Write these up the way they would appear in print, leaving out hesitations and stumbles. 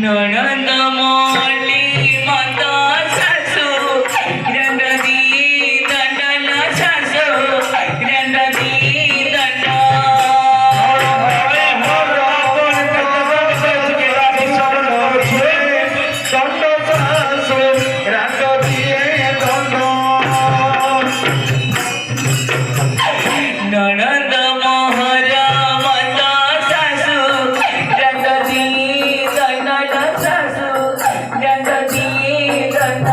नणंद मोठी माता सासू दंडदी दंडन सासू दंडदी दंड नणंद मोहरा माता सासू दंडदी दंडन सासू दंडदी दंड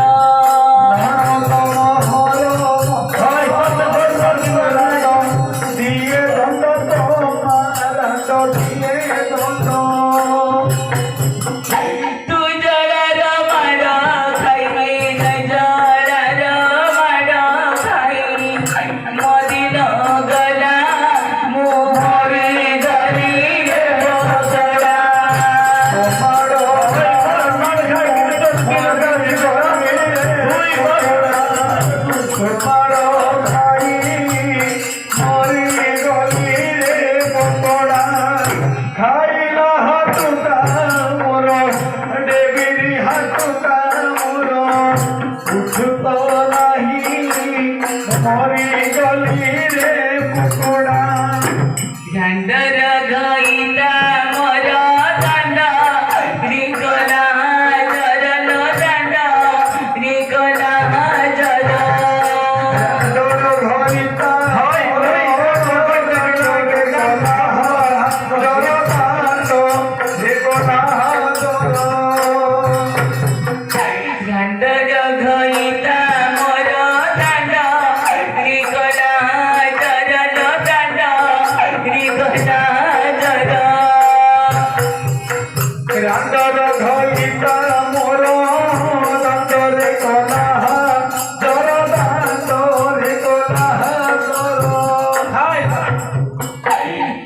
झंडर घाईला मोरा दांडा रिकोला जरल दांडा रिकोला जर झंडर घाईला मोरा दांडा रिकोला जरल दांडा रिकोला जर रांडर घाईता मोर दांडरे कोला जर दांडरे कोला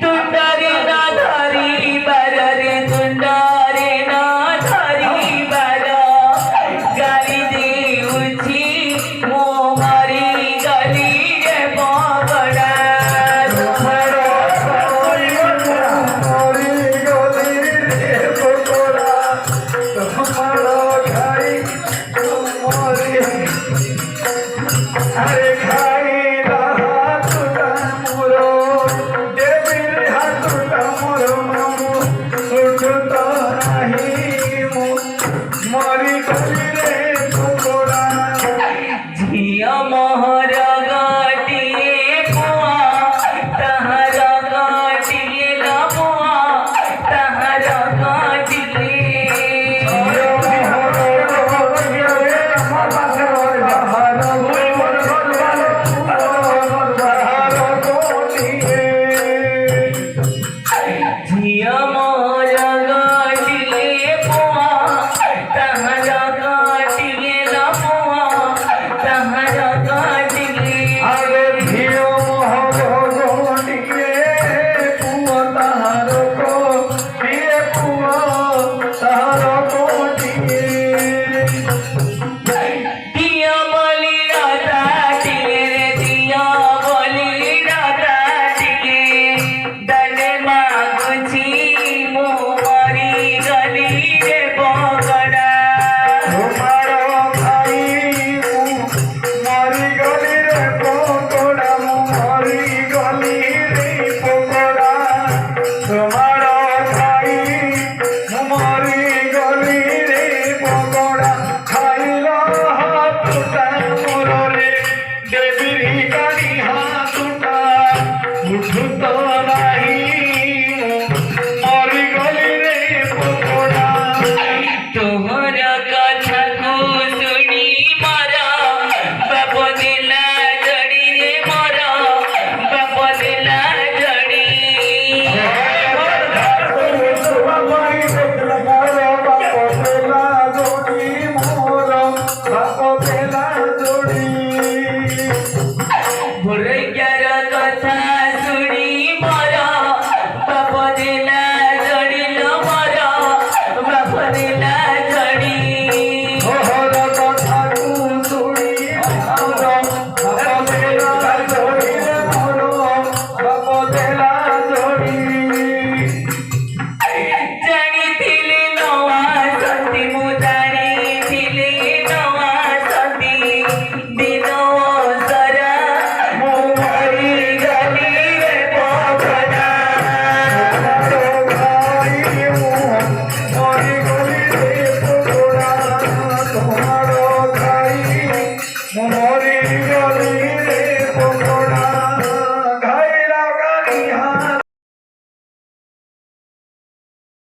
तुंडारे ना धरी बर रे तुंडारे ना धरी बर गाली देऊची मोमारी गली रे बगडा अरे खाई हातुटा मोरो देवीर हातुटा मोरो उठत नाही मरी गली रे कुकोड़ा झिया मोहर गाटिए पुआ तहर गाटिए लपुआ तहर गाटिए झिया मोर गाटिए पुआ तहर गाटिए लपुआ तहर गाटिए अरे धियो गोटिए पुआ तहार को पिए पुआ तहार कोटिए दिया बोली राधा टिके रे दिया बोली राधा टिके दले मागुची मोमारी गली रे बगडा तुम्हारो खाई मारी गली रे पकोड़ा मारी गली रे पकोड़ा तुम्हारो खाई मारी गली रे पकोड़ा खाइला हाथुटा मोरो रे देवी गाड़ी हाथुटा उठुत